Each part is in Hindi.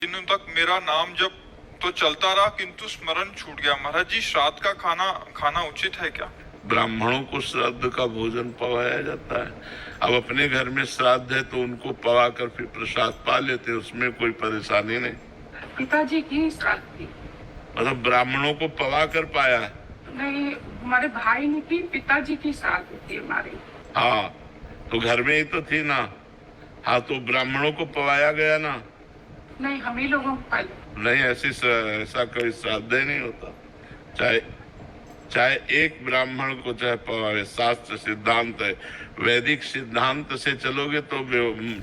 दिनों तक मेरा नाम जब तो चलता रहा, किंतु स्मरण छूट गया। महाराज जी, श्राद्ध का खाना खाना उचित है क्या? ब्राह्मणों को श्राद्ध का भोजन पवाया जाता है। अब अपने घर में श्राद्ध है तो उनको पवा कर फिर प्रसाद पा लेते, उसमें कोई परेशानी नहीं। पिताजी की श्राद्ध थी। मतलब ब्राह्मणों को पवा कर पाया है? नहीं, हमारे भाई ने की, पिताजी की श्राद्ध थी हमारी। हाँ, तो घर में ही तो थी ना। हाँ, तो ब्राह्मणों को पवाया गया ना? नहीं, हम ही लोगों को पहले। नहीं, ऐसा कोई श्राद्ध ही नहीं होता। चाहे एक ब्राह्मण को चाहे पवावे, शास्त्र सिद्धांत है। वैदिक सिद्धांत से चलोगे तो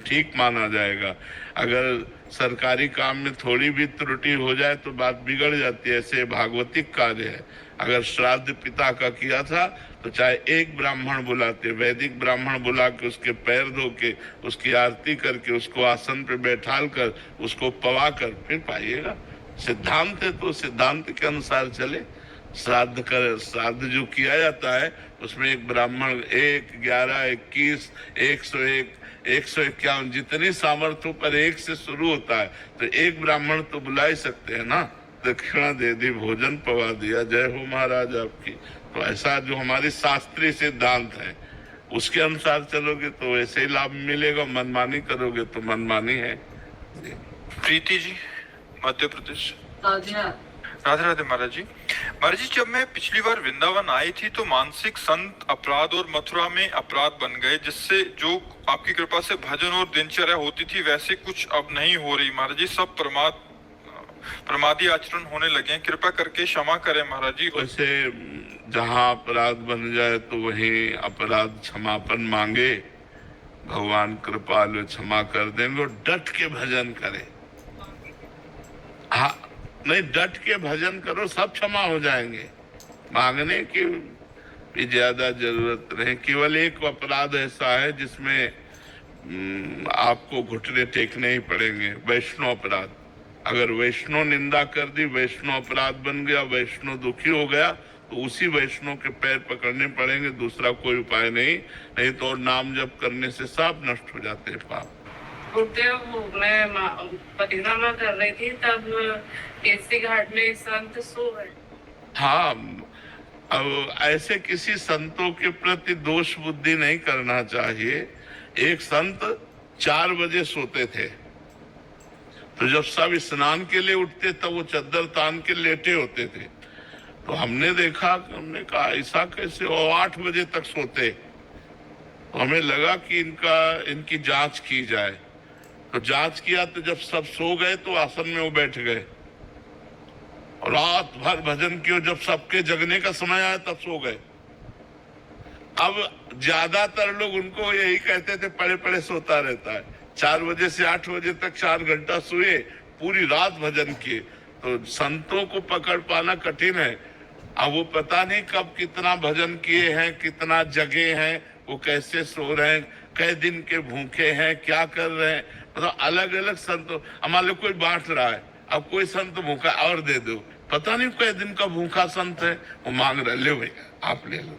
ठीक माना जाएगा। अगर सरकारी काम में थोड़ी भी त्रुटि हो जाए तो बात बिगड़ जाती है। ऐसे भागवतिक कार्य है। अगर श्राद्ध पिता का किया था तो चाहे एक ब्राह्मण बुलाते, वैदिक ब्राह्मण बुला के उसके पैर धो के, उसकी आरती करके, उसको आसन पे बैठाल कर, उसको पवा कर फिर पाइएगा। सिद्धांत है तो सिद्धांत के अनुसार चले। श्राद्ध जो किया जाता है उसमें एक ब्राह्मण 1, 11, 21, 101, 151 जितनी सामर्थ्यों पर एक से शुरू होता है, तो एक ब्राह्मण तो बुला ही सकते हैं ना। दक्षिणा दे दी, भोजन पवा दिया, जय हो महाराज आपकी। तो ऐसा जो हमारी शास्त्रीय सिद्धांत है उसके अनुसार चलोगे तो वैसे ही लाभ मिलेगा। मनमानी करोगे तो मनमानी है। प्रीति जी, मध्य प्रदेश। राधे राधे महाराज जी। महाराज जी, जब मैं पिछली बार वृंदावन आई थी तो मानसिक संत अपराध और मथुरा में अपराध बन गए, जिससे जो आपकी कृपा से भजन और दिनचर्या होती थी वैसे कुछ अब नहीं हो रही। महाराज जी, सब प्रमादी आचरण होने लगे हैं, कृपा करके क्षमा करें महाराज जी। वैसे जहाँ अपराध बन जाए तो वहीं अपराध क्षमापन मांगे, भगवान कृपालु क्षमा कर देंगे। और डट के भजन करें। हाँ, नहीं, डट के भजन करो, सब क्षमा हो जाएंगे। मांगने की भी ज्यादा जरूरत नहीं। केवल एक अपराध ऐसा है जिसमें आपको घुटने टेकने ही पड़ेंगे, वैष्णव अपराध। अगर वैष्णव निंदा कर दी, वैष्णव अपराध बन गया, वैष्णव दुखी हो गया, तो उसी वैष्णव के पैर पकड़ने पड़ेंगे, दूसरा कोई उपाय नहीं तो नाम जप करने से सब नष्ट हो जाते हैं पाप। मैं परिक्रमा कर रही थी तब केसरी घाट में संत सो गए। हाँ, अब ऐसे किसी संतों के प्रति दोष बुद्धि नहीं करना चाहिए। एक संत 4 बजे सोते थे, तो जब सब स्नान के लिए उठते तब वो चद्दर तान के लेटे होते थे। तो हमने देखा, हमने कहा ऐसा कैसे, और 8 बजे तक सोते। तो हमें लगा कि इनकी जांच की जाए। तो जांच किया तो जब सब सो गए तो आसन में वो बैठ गए और रात भर भजन किया। जब सबके जगने का समय आया तब सो गए। अब ज्यादातर लोग उनको यही कहते थे, पड़े पड़े सोता रहता है। 4 बजे से 8 बजे तक 4 घंटा सोए, पूरी रात भजन किए। तो संतों को पकड़ पाना कठिन है। अब वो पता नहीं कब कितना भजन किए हैं, कितना जगे हैं, वो कैसे सो रहे हैं, कई दिन के भूखे हैं, क्या कर रहे हैं। मतलब अलग अलग संतों, हमारे कोई बांट रहा है, अब कोई संत भूखा और दे दो, पता नहीं कई दिन का भूखा संत है, वो मांग रहा है, ले भैया आप ले लो।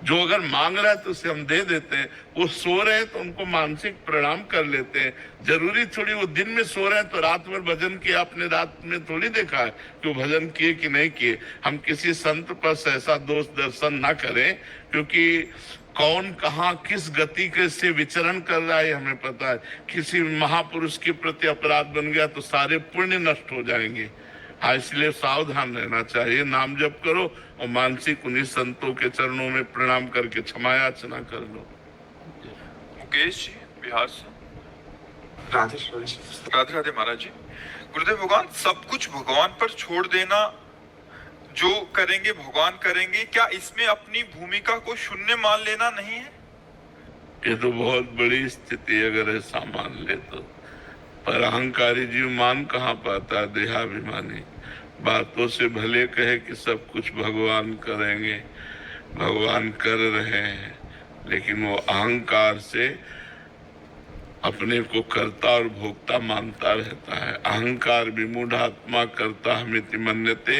जो अगर मांग रहा है तो उसे हम दे देते हैं। वो सो रहे हैं तो उनको मानसिक प्रणाम कर लेते हैं। जरूरी थोड़ी वो दिन में सो रहे हैं तो रात भर भजन किया, आपने रात में थोड़ी देखा है कि वो भजन किए कि नहीं किए। हम किसी संत पर ऐसा दोष दर्शन ना करें, क्योंकि कौन कहाँ किस गति के से विचरण कर रहा है हमें पता है। किसी महापुरुष के प्रति अपराध बन गया तो सारे पुण्य नष्ट हो जाएंगे। हाँ, इसलिए सावधान रहना चाहिए। नाम जप करो और मानसिक उन्हीं संतों के चरणों में प्रणाम करके क्षमा याचना कर लो। मुकेश जी, बिहार से। राधे राधे राधे महाराज जी। गुरुदेव भगवान, सब कुछ भगवान पर छोड़ देना, जो करेंगे भगवान करेंगे, क्या इसमें अपनी भूमिका को शून्य मान लेना नहीं है? ये तो बहुत बड़ी स्थिति अगर ऐसा मान ले तो। पर अहंकारी जीव मान कहाँ पाता है, देहाभिमानी। बातों से भले कहे कि सब कुछ भगवान करेंगे, भगवान कर रहे हैं, लेकिन वो अहंकार से अपने को कर्ता और भोक्ता मानता रहता है। अहंकार विमूढ़ात्मा कर्ता हमिति मन्यते।